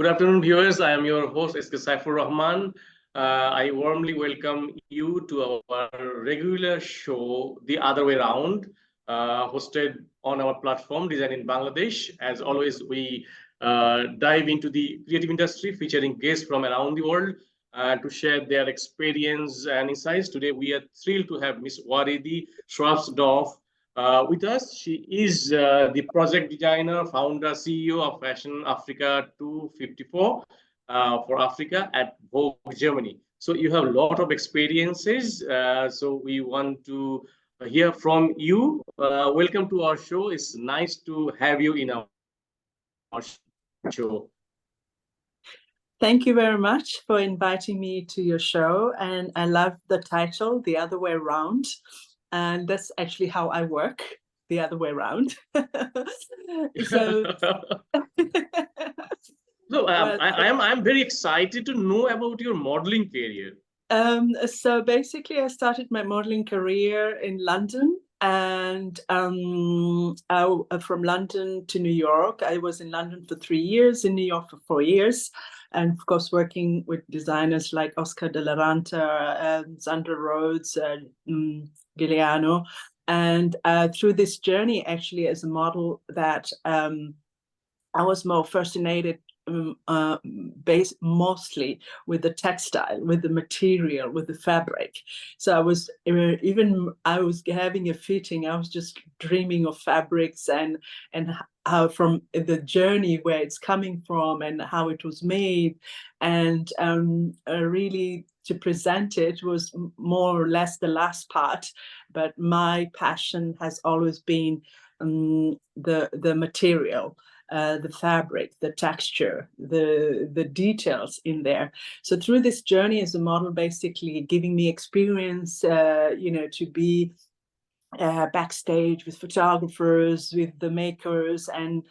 afternoon, viewers. I am your host, Saifur Rahman. I warmly welcome you to our regular show, The Other Way Round, hosted on our platform, Design in Bangladesh. As always, we dive into the creative industry, featuring guests from around the world to share their experience and insights. Today, we are thrilled to have Miss Waridi Schrobsdorff with us. She is the project designer, founder, CEO of Fashion Africa 254 for Africa at Vogue, Germany. So you have a lot of experiences. So we want to hear from you. Welcome to our show. It's nice to have you in our show. Thank you very much for inviting me to your show. And I love the title, The Other Way Round. And that's actually how I work, the other way around. I'm very excited to know about your modeling career. So basically, I started my modeling career in London, and from London to New York. I was in London for 3 years, in New York for 4 years, and of course working with designers like Oscar de la Renta, Sandra Rhodes, Giuliano, and through this journey, actually, as a model, that I was more fascinated based mostly with the textile, with the material, with the fabric. So I was having a fitting, I was just dreaming of fabrics and how from the journey, where it's coming from and how it was made, and really to present it was more or less the last part. But my passion has always been the material, the fabric, the texture, the details in there. So through this journey as a model, basically giving me experience, to be backstage with photographers, with the makers, and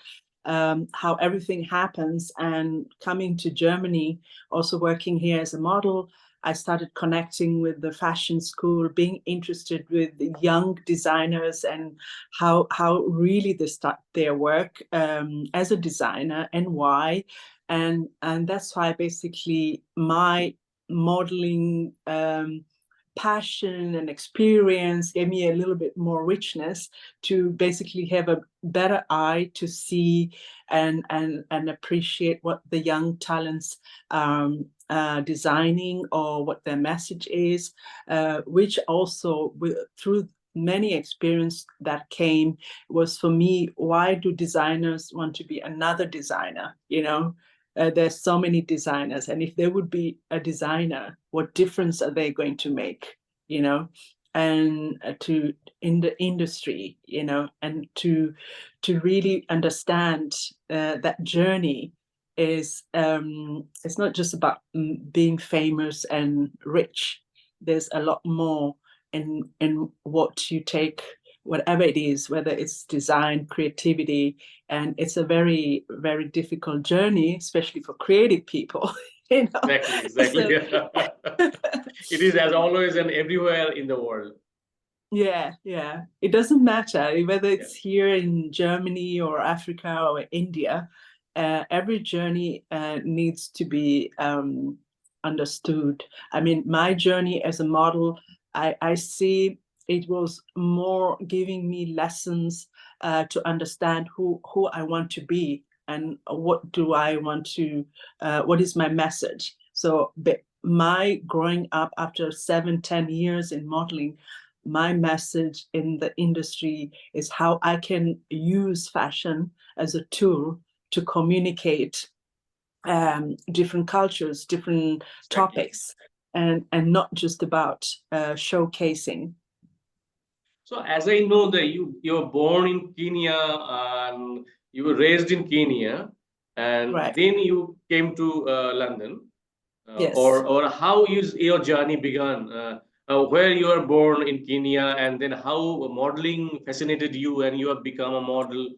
how everything happens. And coming to Germany, also working here as a model, I started connecting with the fashion school, being interested with the young designers and how really they start their work as a designer, and why. And that's why basically my modeling passion and experience gave me a little bit more richness to basically have a better eye to see and appreciate what the young talents designing, or what their message is, which also through many experience that came was, for me, why do designers want to be another designer? There's so many designers, and if there would be a designer, what difference are they going to make? And in the industry, and to really understand that journey is it's not just about being famous and rich. There's a lot more in what you take, whatever it is, whether it's design, creativity, and it's a very, very difficult journey, especially for creative people. Exactly. So, it is, as always, and everywhere in the world. Yeah. It doesn't matter whether it's here in Germany or Africa or India. Every journey needs to be understood. I mean, my journey as a model, I see it was more giving me lessons to understand who I want to be, and what do I want to, what is my message. So my growing up after 7-10 years in modeling, my message in the industry is how I can use fashion as a tool to communicate different cultures, different topics, and not just about showcasing. So, as I know that you were born in Kenya and you were raised in Kenya, and Right. then you came to London. Yes. Or how is your journey begun? Where you were born in Kenya, and then how modeling fascinated you and you have become a model?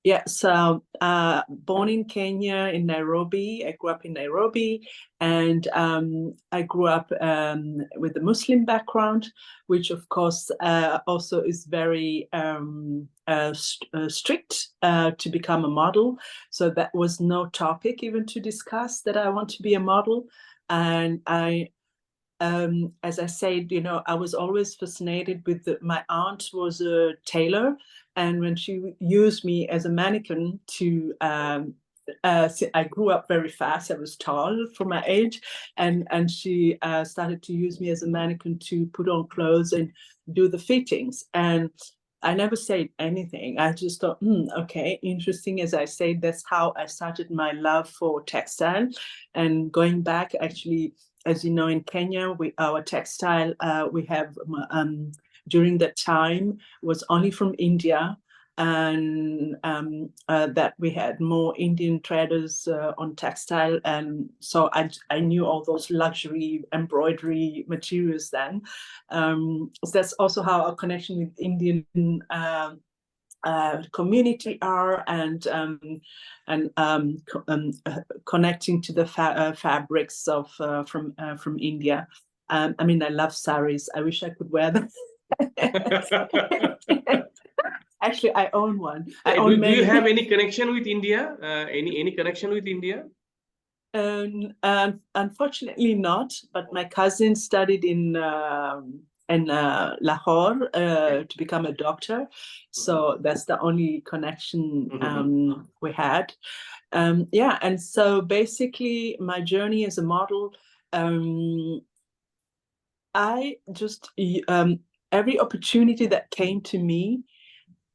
Yeah, so born in Kenya, in Nairobi. I grew up in Nairobi, and I grew up with a Muslim background, which of course also is very strict to become a model. So that was no topic even to discuss that I want to be a model. And as I said, you know, I was always fascinated with my aunt was a tailor, and when she used me as a mannequin to I grew up very fast. I was tall for my age, and she started to use me as a mannequin to put on clothes and do the fittings. And I never said anything. I just thought, okay, interesting. As I said, that's how I started my love for textile. And going back, actually, as you know, in Kenya, our textile we have during that time was only from India, and that we had more Indian traders on textile, and so I knew all those luxury embroidery materials then. So that's also how our connection with Indian community are, and connecting to the fabrics of from India. I mean, I love saris. I wish I could wear them. Actually, I own one. I own do you many. have any connection with India? Any connection with India? Unfortunately not, but my cousin studied in Lahore to become a doctor. So that's the only connection we had. Yeah, and so basically my journey as a model, I just every opportunity that came to me,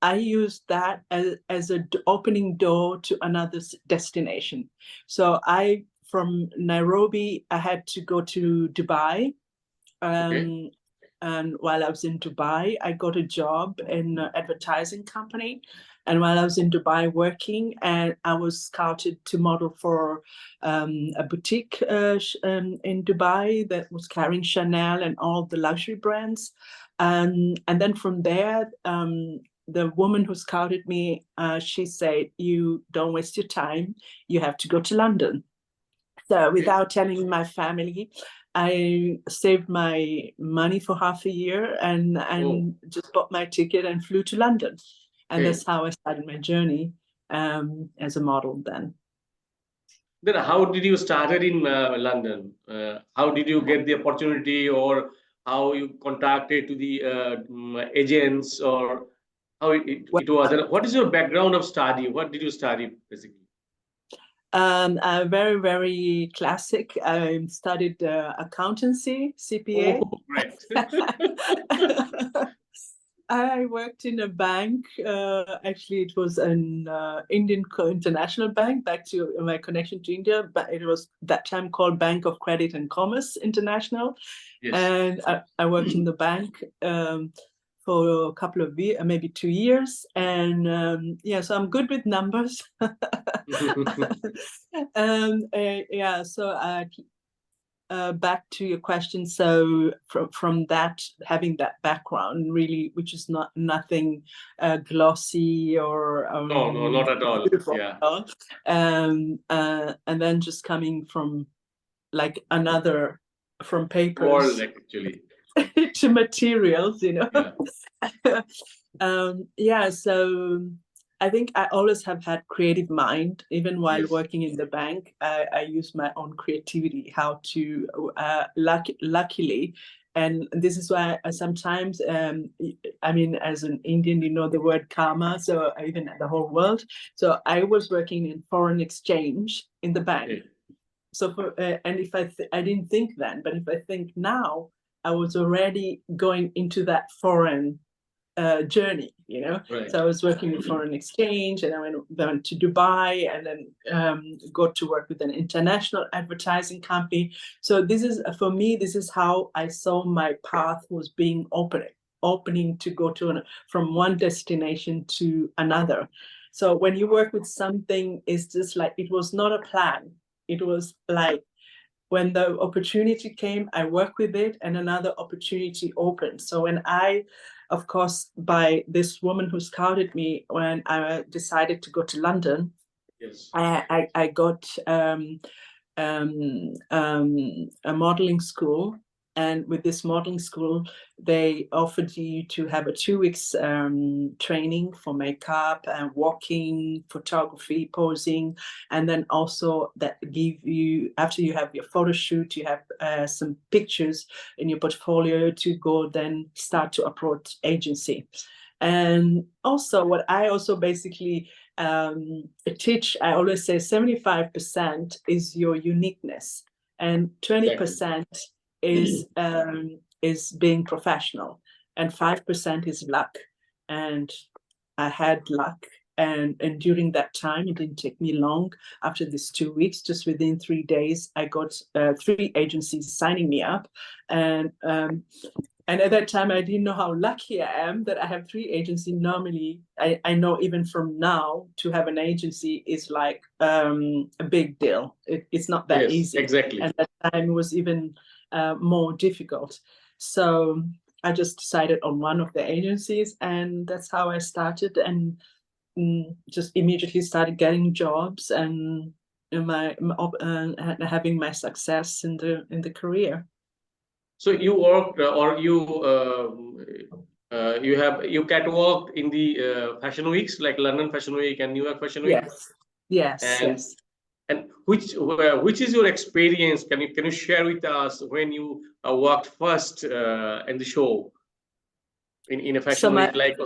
I used that as an opening door to another destination. So from Nairobi, I had to go to Dubai. Okay. And while I was in Dubai, I got a job in an advertising company. And while I was in Dubai working, and I was scouted to model for a boutique in Dubai that was carrying Chanel and all the luxury brands. And then from there, the woman who scouted me, she said, "You don't waste your time. You have to go to London." So without telling my family, I saved my money for half a year and just bought my ticket and flew to London. And that's how I started my journey as a model then. Then how did you started in London? How did you get the opportunity, or how you contacted to the agents, or how it was? And what is your background of study? What did you study basically? Very, very classic. I studied accountancy, CPA. Oh, great. I worked in a bank. Actually, it was an Indian international bank, back to my connection to India, but it was that time called Bank of Credit and Commerce International. Yes. And I worked in the bank for a couple of years, maybe 2 years. And yeah, so I'm good with numbers. Yeah, so back to your question. So from that, having that background really, which is nothing glossy or No, not at all. beautiful, Yeah. and then just coming from like another, from papers World actually. to materials, you know. Yeah. Yeah, so I think I always have had creative mind. Even while Yes. working in the bank, I use my own creativity, how to luckily, and this is why I sometimes I mean, as an Indian, you know the word karma, so even the whole world. So I was working in foreign exchange in the bank. Okay. So and if I didn't think then, but if I think now, I was already going into that foreign journey, you know. Right. So I was working in foreign exchange, and I went to Dubai, and then got to work with an international advertising company. So this is, for me, this is how I saw my path was being opening to go to from one destination to another. So when you work with something, it's just like, it was not a plan. It was like, when the opportunity came, I worked with it, and another opportunity opened. So when of course, by this woman who scouted me, when I decided to go to London, Yes. I got a modeling school. And with this modeling school, they offered you to have a 2 weeks training for makeup and walking, photography, posing, and then also that give you, after you have your photo shoot, you have some pictures in your portfolio to go then start to approach agency. And also what I also basically teach, I always say 75% is your uniqueness and 20% is being professional, and 5% is luck. And I had luck, and during that time, it didn't take me long. After these 2 weeks, just within 3 days, I got 3 agencies signing me up, and at that time, I didn't know how lucky I am that I have 3 agencies. Normally, I know even from now to have an agency is like a big deal. It's not that easy. Exactly. And at that time, it was even more difficult. So I just decided on one of the agencies, and that's how I started, and just immediately started getting jobs and having my success in the career. So you worked or you catwalked in the fashion weeks like London Fashion Week and New York Fashion Week. Yes. And which is your experience? Can you share with us when you worked first in the show in a fashion week like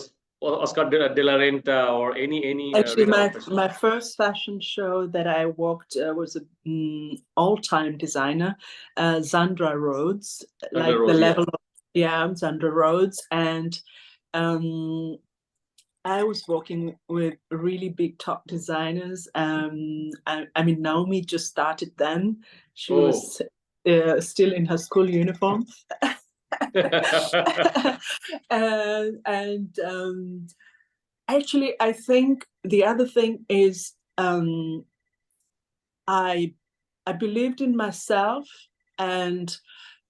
Oscar de la Renta or any actually renowned my first fashion show that I worked was a all-time designer, Zandra Rhodes, like the level of Zandra Rhodes, and I was working with really big top designers. I mean, Naomi just started then. She was still in her school uniform. and actually, I think the other thing is I believed in myself, and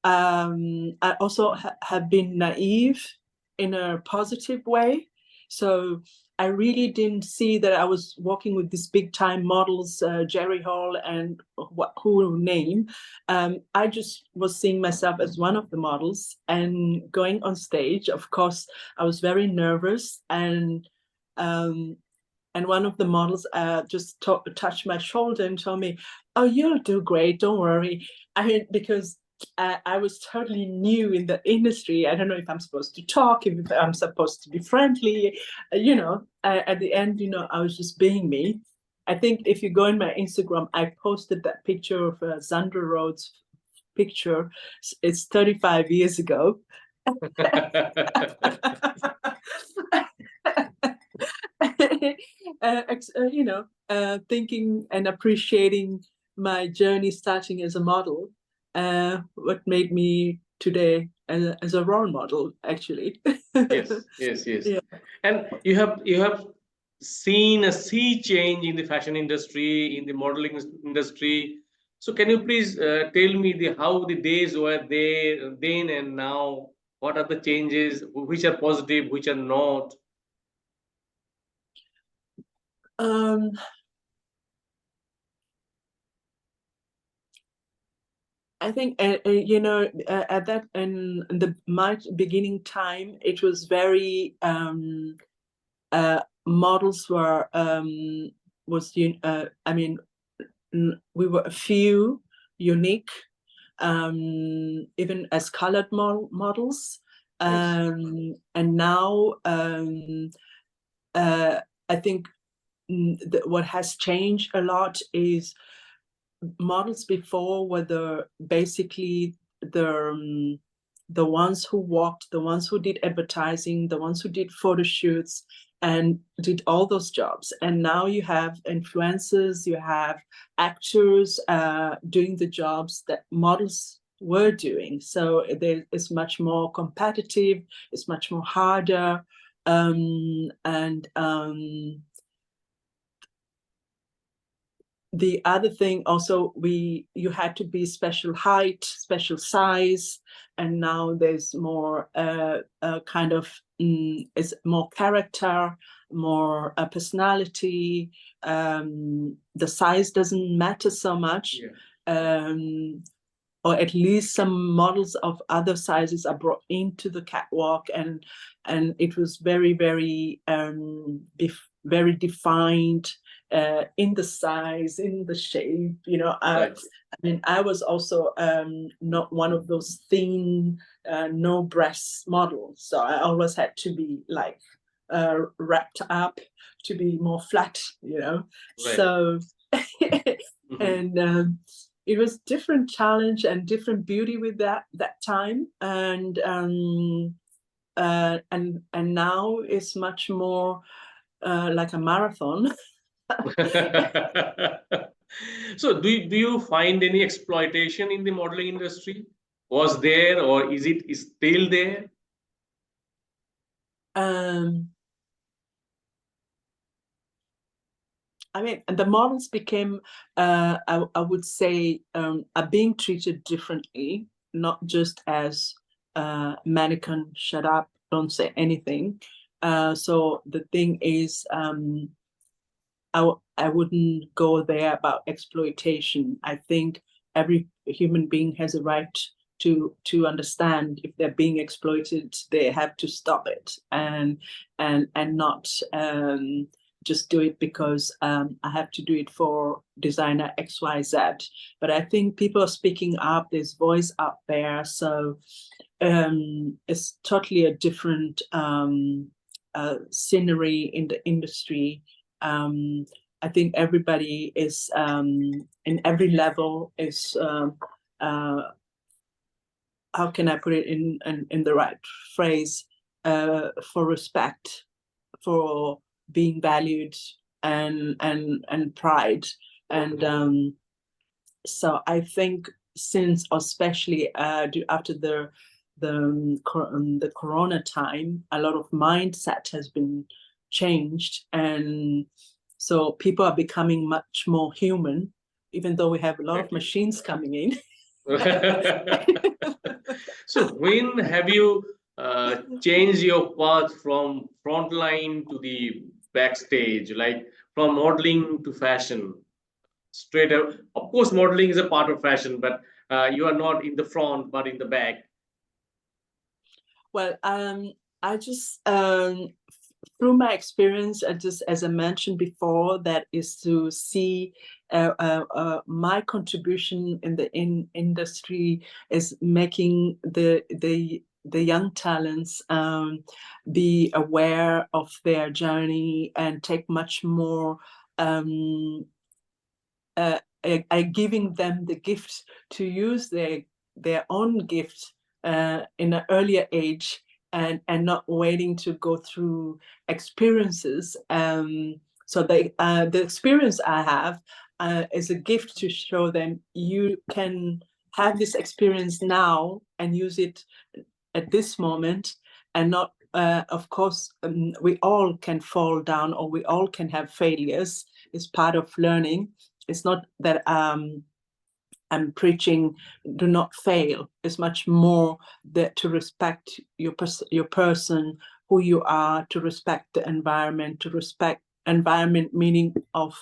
I also have been naive in a positive way. So I really didn't see that I was working with these big time models, Jerry Hall and who name. I just was seeing myself as one of the models and going on stage. Of course, I was very nervous, and one of the models just touched my shoulder and told me, "Oh, you'll do great, don't worry." I mean, because I was totally new in the industry. I don't know if I'm supposed to talk, if I'm supposed to be friendly, at the end, I was just being me. I think if you go in my Instagram, I posted that picture of Zandra Rhodes picture. It's 35 years ago. Thinking and appreciating my journey starting as a model, what made me today as a role model, actually. Yes. Yeah. And you have seen a sea change in the fashion industry, in the modeling industry. So can you please tell me how the days were there then and now? What are the changes? Which are positive, which are not? I think at that in my beginning time, it was very models were I mean, we were a few unique, even as colored models, and now I think what has changed a lot is models before were basically the ones who walked, the ones who did advertising, the ones who did photo shoots and did all those jobs. And now you have influencers, you have actors doing the jobs that models were doing. So it's much more competitive, it's much more harder, the other thing also, you had to be special height, special size, and now there's more kind of is more character, more personality. The size doesn't matter so much. Yeah. Or at least some models of other sizes are brought into the catwalk, and it was very, very very defined in the size, in the shape. You know, Right. I mean, I was also not one of those thin, no breasts models, so I always had to be like wrapped up to be more flat. You know, Right. so and. It was different challenge and different beauty with that time, and now it's much more like a marathon. So do you find any exploitation in the modeling industry? Was there, or is it still there? I mean, the models became, I would say, are being treated differently, not just as mannequin, shut up, don't say anything. So the thing is, I wouldn't go there about exploitation. I think every human being has a right to understand if they're being exploited, they have to stop it, and not just do it because I have to do it for designer XYZ. But I think people are speaking up, there's voice out there. So it's totally a different scenery in the industry. I think everybody is in every level is how can I put it in the right phrase, for respect, for being valued, and pride. And so I think since, especially after the corona time, a lot of mindset has been changed, and so people are becoming much more human, even though we have a lot of machines coming in. So when have you changed your path from frontline to the backstage, like from modeling to fashion? Straight up, of course, modeling is a part of fashion, but you are not in the front, but in the back. Well, I just through my experience, just as I mentioned before, that is to see my contribution in the industry is making the young talents be aware of their journey and take much more giving them the gift to use their own gift in an earlier age, and not waiting to go through experiences. So the experience I have is a gift to show them you can have this experience now and use it at this moment, and not of course we all can fall down, or we all can have failures. It's part of learning. It's not that I'm preaching do not fail. It's much more that to respect your person, who you are, to respect the environment, to respect environment meaning of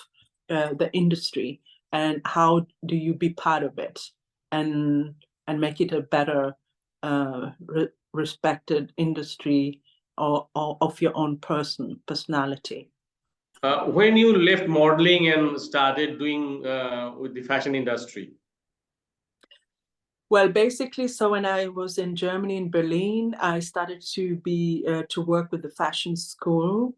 the industry, and how do you be part of it, and make it a better respected industry, or of your own personality. When you left modeling and started doing with the fashion industry? Well, basically, so when I was in Germany, in Berlin, I started to work with the fashion school,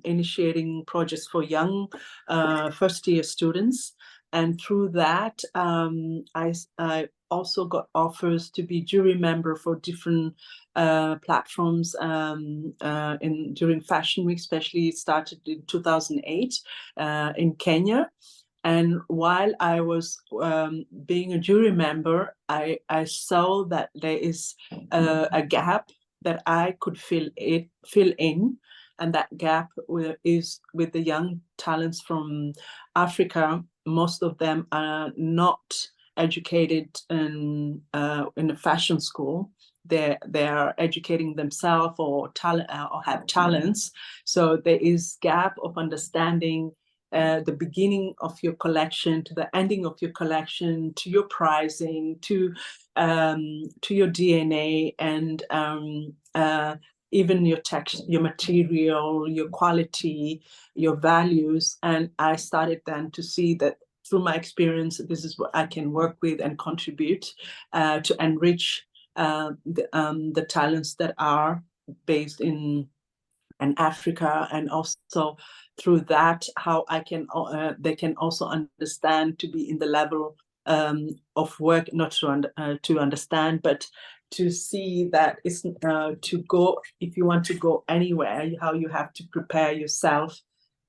initiating projects for young first-year students. And through that, I also got offers to be jury member for different platforms during Fashion Week. Especially, it started in 2008 in Kenya. And while I was being a jury member, I saw that there is a gap that I could fill in, and that gap is with the young talents from Africa, most of them are not educated in a fashion school. They are educating themselves or talent or have talents. So there is gap of understanding the beginning of your collection to the ending of your collection, to your pricing, to your DNA, and even your text, your material, your quality, your values. And I started then to see that through my experience, this is what I can work with and contribute to enrich the talents that are based in Africa, and also through that how I can they can also understand to be in the level of work, not to understand, but to see that it's to go, if you want to go anywhere, how you have to prepare yourself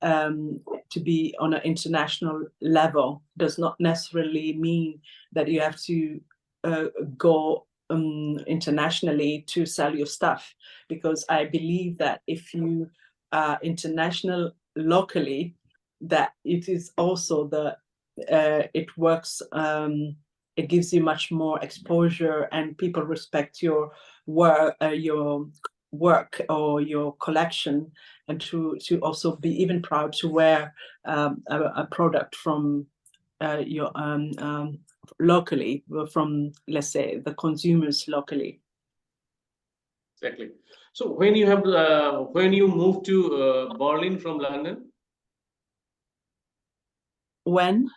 to be on an international level. Does not necessarily mean that you have to go internationally to sell your stuff, because I believe that if you are international locally, that it is also it works, it gives you much more exposure, and people respect your work or your collection, and to also be even proud to wear a product from your locally, from, let's say, the consumers locally. Exactly. So when you moved to Berlin from London? When?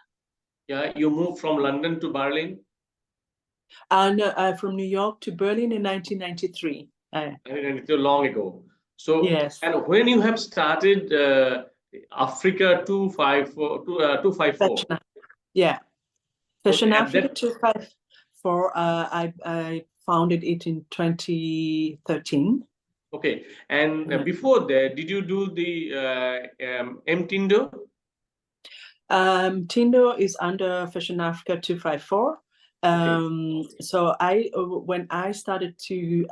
Yeah, you moved from London to Berlin? No, from New York to Berlin in 1993. It's long ago. So yes. And when you have started Africa 254? Yeah. Fashion Okay, Africa 254. I founded it in 2013. Okay, and before that, did you do the Tindo? Tindo is under Fashion Africa 254. So when I started to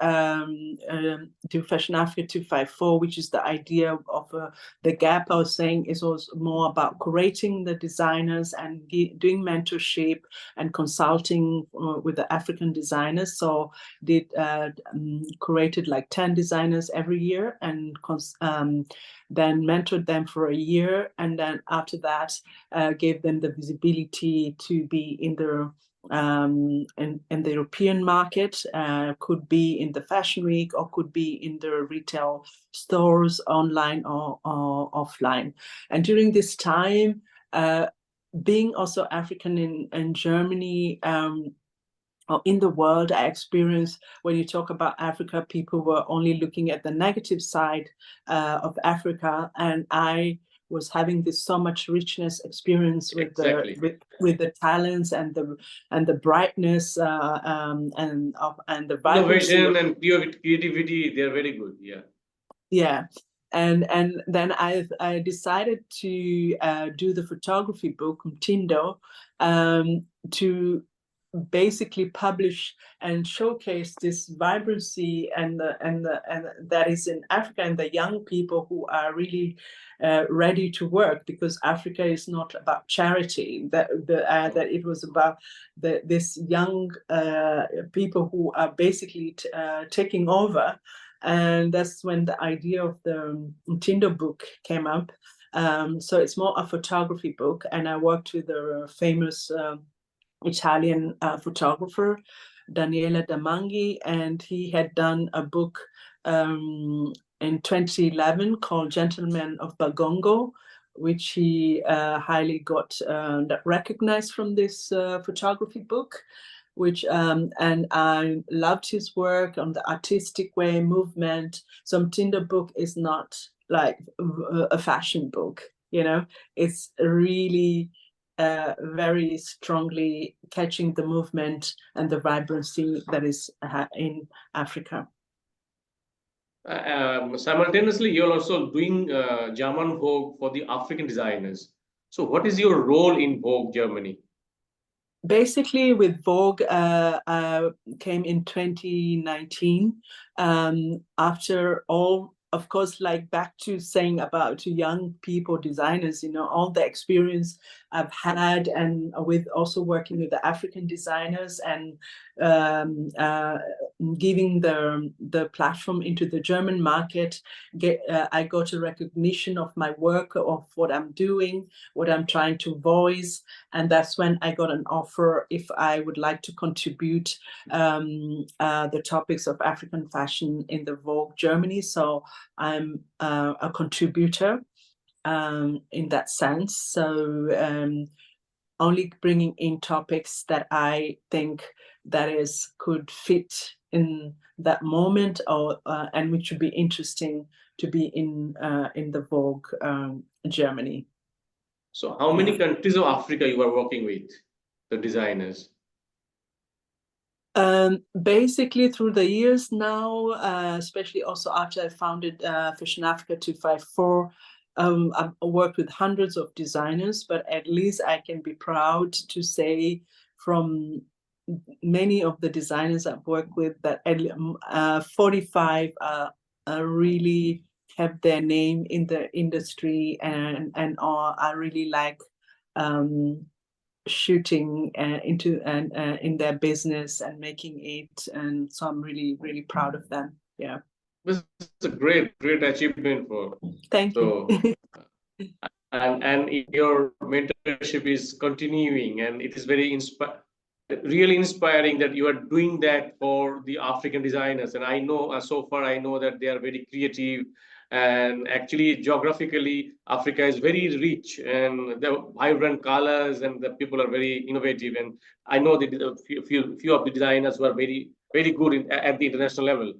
do Fashion Africa 254, which is the idea of the gap I was saying, is also more about curating the designers and doing mentorship and consulting with the African designers. So did curated like 10 designers every year, and then mentored them for a year, and then after that gave them the visibility to be in the European market, could be in the Fashion Week, or could be in the retail stores, online or offline. And during this time, being also African in Germany, or in the world, I experienced, when you talk about Africa, people were only looking at the negative side of Africa, and I was having this so much richness experience with the talents and the brightness and the vibrancy. Innovation and creativity, they're very good. Yeah. And then I decided to do the photography book, Tindo, to basically publish and showcase this vibrancy and that is in Africa, and the young people who are really ready to work, because Africa is not about charity. That it was about this young people who are basically taking over. And that's when the idea of the Tindo book came up. So it's more a photography book, and I worked with a famous Italian photographer, Daniele Damanghi, and he had done a book in 2011 called Gentlemen of Bagongo, which he highly got recognized from this photography book, which and I loved his work on the artistic way, movement. So Tindo book is not like a fashion book, it's really very strongly catching the movement and the vibrancy that is in Africa. Simultaneously, you're also doing German Vogue for the African designers. So what is your role in Vogue Germany? Basically, with Vogue, came in 2019 after all of course, like back to saying about to young people, designers, all the experience I've had, and with also working with the African designers and giving the platform into the German market, I got a recognition of my work, of what I'm doing, what I'm trying to voice, and that's when I got an offer if I would like to contribute the topics of African fashion in the Vogue Germany. So I'm a contributor in that sense. So only bringing in topics that I think could fit in that moment, or and which would be interesting to be in the Vogue Germany. So how many countries of Africa you are working with, the designers? Basically through the years now, especially also after I founded Fashion Africa 254, I've worked with hundreds of designers, but at least I can be proud to say from many of the designers I've worked with that 45 really have their name in the industry and I really like shooting into and in their business and making it, and so I'm really, really proud of them. Yeah, This is a great achievement for. thank you. And your mentorship is continuing, and it is very really inspiring that you are doing that for the African designers. And I know so far I know that they are very creative, and actually geographically Africa is very rich, and the vibrant colors, and the people are very innovative. And I know that a few of the designers who are very good at the international level.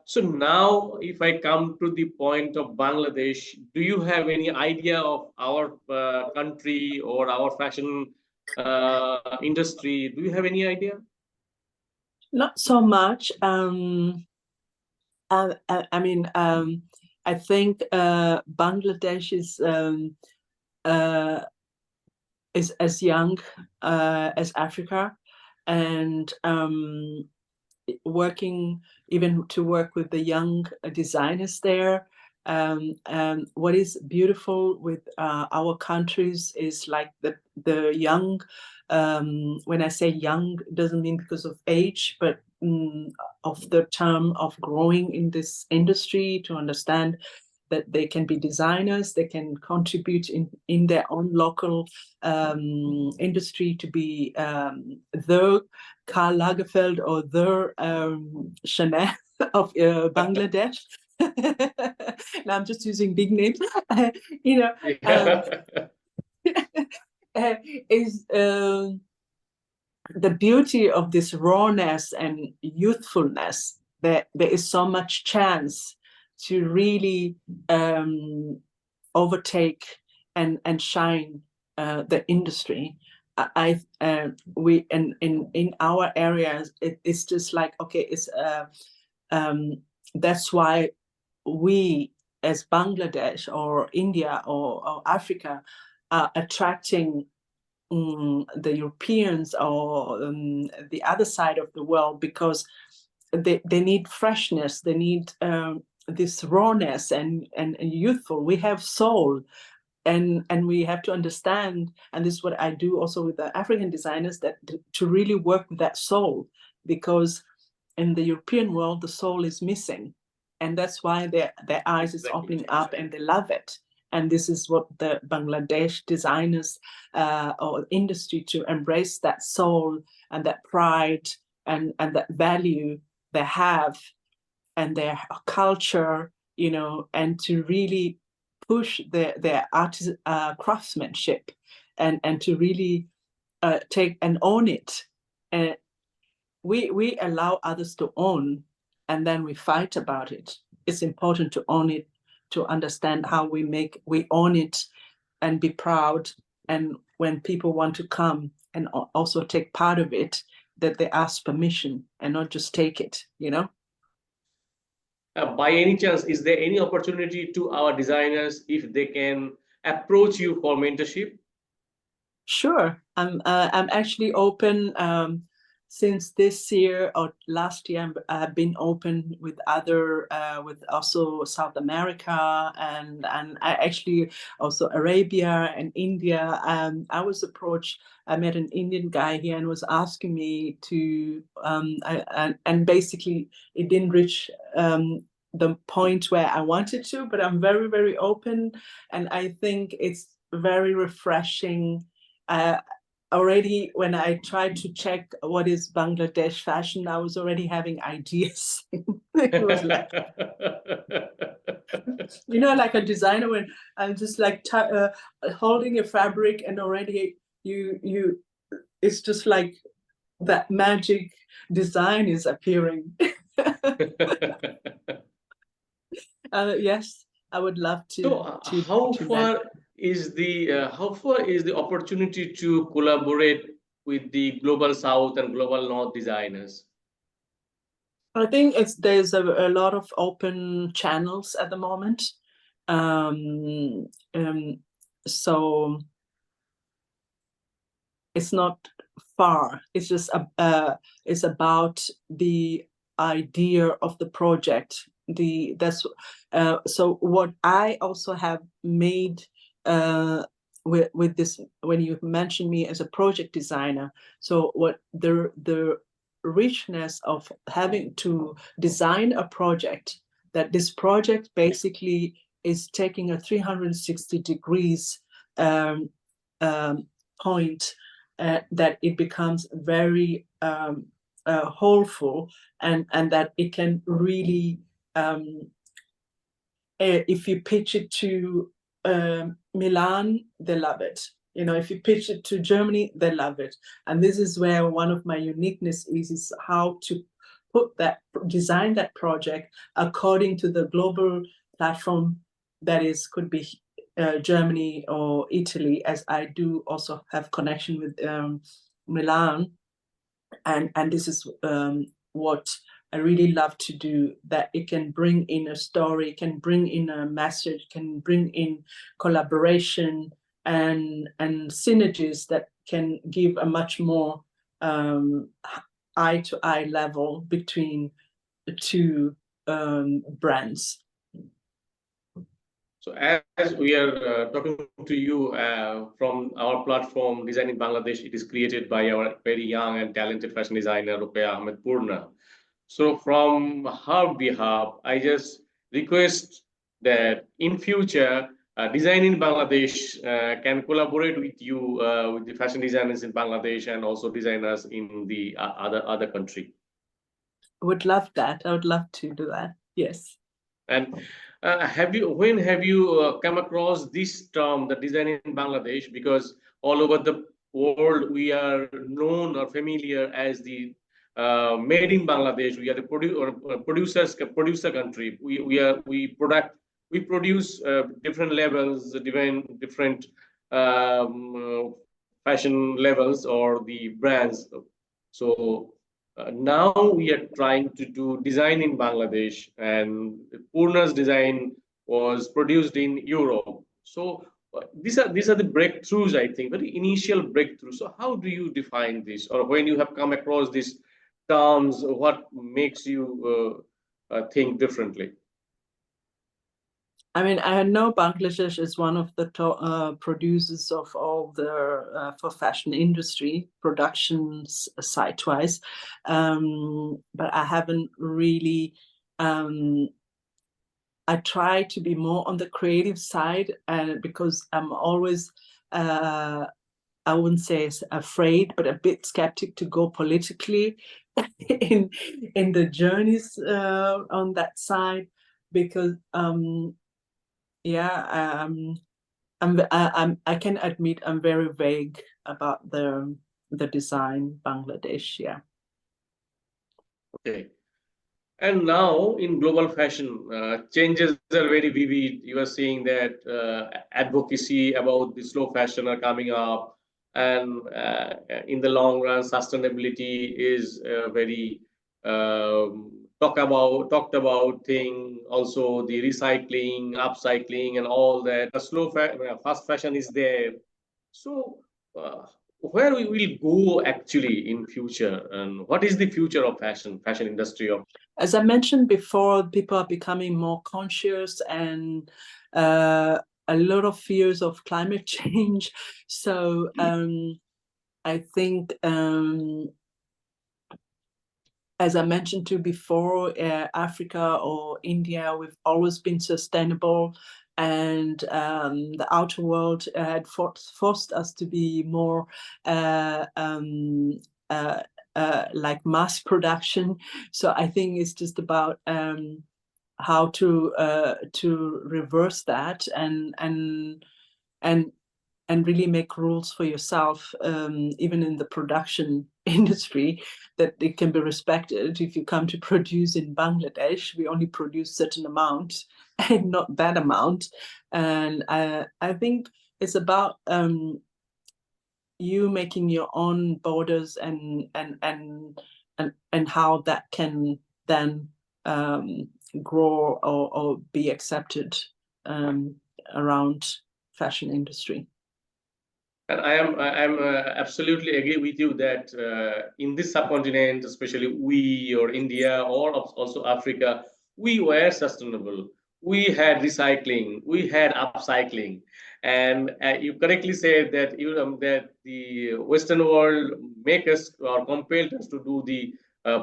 So now, if I come to the point of Bangladesh, do you have any idea of our country or our fashion industry? Do you have any idea? Not so much. I mean, I think Bangladesh is as young as Africa, and working with the young designers there. What is beautiful with our countries is like the young. When I say young, doesn't mean because of age, but of the term of growing in this industry, to understand that they can be designers, they can contribute in their own local industry to be the Karl Lagerfeld or the Chanel of Bangladesh. Now I'm just using big names. Is the beauty of this rawness and youthfulness, that there is so much chance to really overtake and shine the industry. We in our areas, it's just like, okay, it's that's why we as Bangladesh or India or Africa are attracting the Europeans or the other side of the world, because they need freshness, they need this rawness and youthful. We have soul, and we have to understand, and this is what I do also with the African designers, that to really work with that soul, because in the European world the soul is missing, and that's why their eyes is opening up and they love it. And this is what the Bangladesh designers or industry, to embrace that soul and that pride and that value they have and their culture, and to really push their craftsmanship and to really take and own it. And we allow others to own, and then we fight about it. It's important to own it, to understand how we own it and be proud. And when people want to come and also take part of it, that they ask permission and not just take it, By any chance, is there any opportunity to our designers if they can approach you for mentorship? Sure. I'm actually open since this year or last year, I have been open with other, with also South America and I actually also Arabia and India. I was approached. I met an Indian guy here and was asking me to, and basically it didn't reach the point where I wanted to, but I'm very, very open, and I think it's very refreshing. Already when I tried to check what is Bangladesh fashion, I was already having ideas. It was like, you know, like a designer when I'm just like holding a fabric and already it's just like that magic design is appearing. Yes, I would love to. So how far is the opportunity to collaborate with the global South and global North designers? I think there's a lot of open channels at the moment. So it's not far. It's just it's about the idea of the project. So what I also have made with this, when you mentioned me as a project designer, so what the richness of having to design a project, that this project basically is taking a 360 degrees point, that it becomes very wholeful, and that it can really, if you pitch it to Milan, they love it. You know, if you pitch it to Germany, they love it. And this is where one of my uniqueness is how to design that project according to the global platform that could be Germany or Italy, as I do also have connection with Milan. And this is what I really love to do, that it can bring in a story, can bring in a message, can bring in collaboration and synergies that can give a much more eye-to-eye level between the two brands. So as we are talking to you from our platform, Design in Bangladesh, it is created by our very young and talented fashion designer, Ruqayya Ahmed Purna. So from her behalf, I just request that in future, Design in Bangladesh can collaborate with you, with the fashion designers in Bangladesh and also designers in the other country. I would love that. I would love to do that. Yes. And when have you come across this term, the design in Bangladesh? Because all over the world, we are known or familiar as the made in Bangladesh. We are the producer country. We produce different levels, different fashion levels or the brands. So now we are trying to do design in Bangladesh, and Purna's design was produced in Europe. So these are the breakthroughs, I think, very initial breakthroughs. So how do you define this, or when you have come across these terms, what makes you think differently? I mean, I know Bangladesh is one of the top producers of all the for fashion industry productions site-wise, but I haven't really. I try to be more on the creative side, and because I'm always, I wouldn't say afraid, but a bit skeptic to go politically in the journeys on that side, because yeah, I can admit I'm very vague about the design Bangladesh. Yeah. Okay. And now in global fashion, changes are very vivid. You are seeing that advocacy about the slow fashion are coming up, and in the long run, sustainability is very talked about thing. Also, the recycling, upcycling, and all that. The fast fashion is there. So, where we will go actually in future, and what is the future of fashion industry of? As I mentioned before, people are becoming more conscious, and a lot of fears of climate change. So I think, as I mentioned to you before, Africa or India, we've always been sustainable, and the outer world had forced us to be more like mass production. So I think it's just about how to reverse that and really make rules for yourself, even in the production industry, that it can be respected. If you come to produce in Bangladesh, we only produce certain amount and not that amount. And I think it's about you making your own borders and how that can then grow or be accepted around fashion industry. And I'm absolutely agree with you that in this subcontinent, especially we or India or also Africa, we were sustainable. We had recycling, we had upcycling, and you correctly said that that the Western world make us or compelled us to do the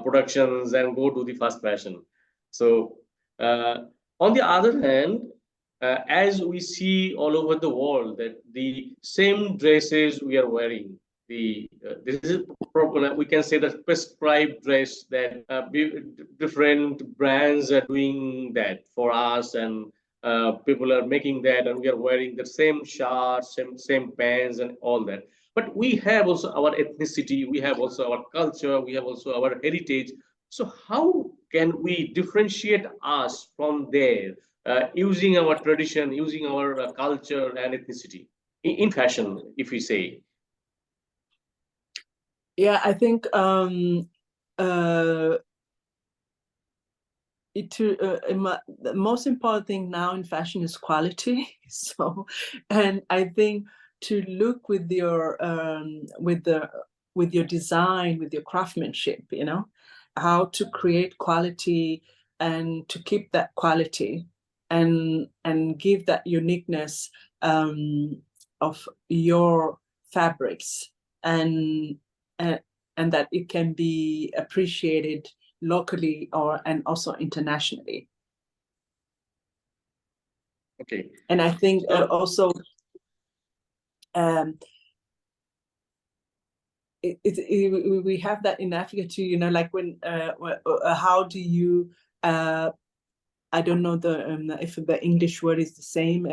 productions and go to the fast fashion. So on the other hand, as we see all over the world that the same dresses we are wearing, this is we can say that prescribed dress that different brands are doing that for us, and people are making that, and we are wearing the same shirts, same pants, and all that. But we have also our ethnicity, we have also our culture, we have also our heritage. So how can we differentiate us from there? Using our tradition, using our culture and ethnicity in fashion, if we say. Yeah, I think the most important thing now in fashion is quality. So, and I think to look with your design, with your craftsmanship, how to create quality and to keep that quality and give that uniqueness of your fabrics, and that it can be appreciated locally and also internationally. Okay. And I think also we have that in Africa too, like when how do you I don't know if the English word is the same,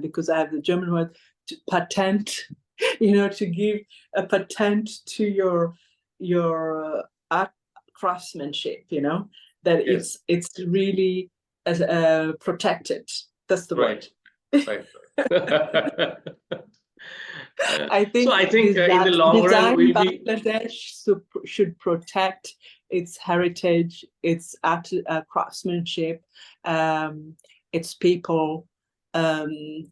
because I have the German word, to patent, to give a patent to your art craftsmanship, that Yes. it's really protected. That's the Right. word. Right. I think in the long run design we'll be. Bangladesh should protect its heritage, its art, craftsmanship, its people, and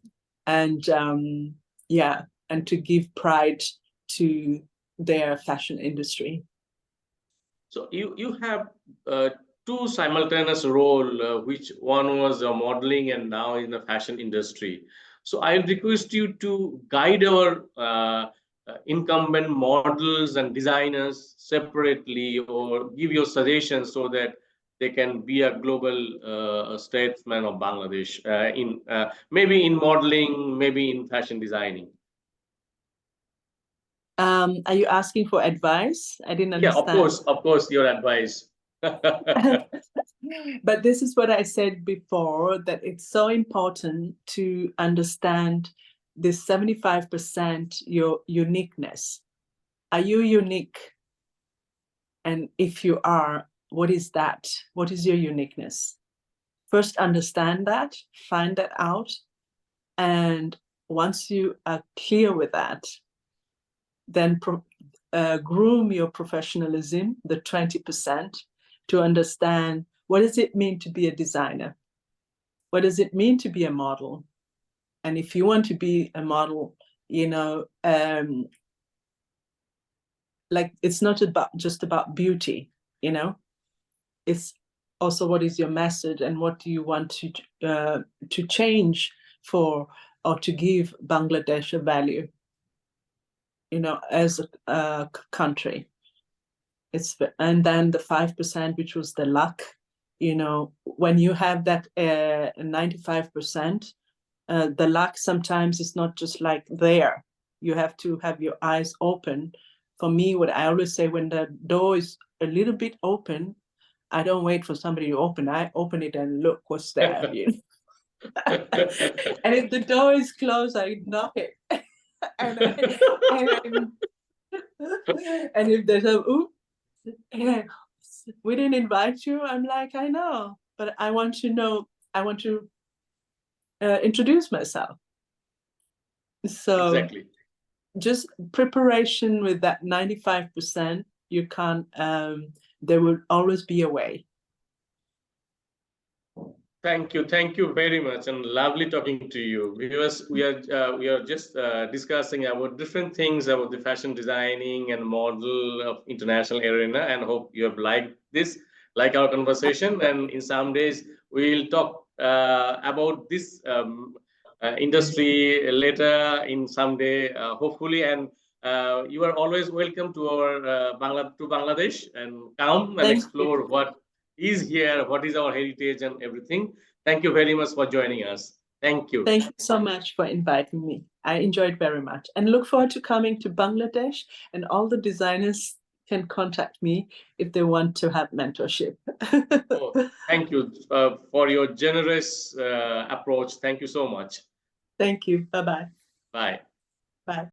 to give pride to their fashion industry. So you have two simultaneous role, which one was modeling and now in the fashion industry. So I'll request you to guide our incumbent models and designers separately, or give your suggestions so that they can be a global statesman of Bangladesh in maybe in modeling, maybe in fashion designing. Are you asking for advice? I didn't understand. Yeah, of course, your advice. But this is what I said before, that it's so important to understand this 75%, your uniqueness. Are you unique? And if you are, what is that? What is your uniqueness? First, understand that, find that out. And once you are clear with that, then groom your professionalism, the 20%, to understand, what does it mean to be a designer? What does it mean to be a model? And if you want to be a model, like it's not just about beauty, you know. It's also what is your message and what do you want to change for or to give Bangladesh a value, you know, as a country. And then the 5%, which was the luck, you know, when you have that 95%, the luck sometimes is not just like there. You have to have your eyes open. For me, what I always say, when the door is a little bit open, I don't wait for somebody to open. I open it and look what's there. You know? And if the door is closed, I knock it. and if there's a we didn't invite you, I'm like, I know, but I want to know. I want to introduce myself. So Exactly. Just preparation with that 95%, you can't, there will always be a way. Thank you very much, and lovely talking to you. Because we are just discussing about different things about the fashion designing and model of international arena, and hope you have liked this, like our conversation. And in some days we'll talk about this industry later in some day, hopefully. And you are always welcome to our Bangladesh, and come and explore what is here, what is our heritage and everything. Thank you very much for joining us. Thank you. Thank you so much for inviting me. I enjoyed very much and look forward to coming to Bangladesh, and all the designers can contact me if they want to have mentorship. Thank you for your generous approach. Thank you so much. Thank you. Bye-bye. Bye. Bye.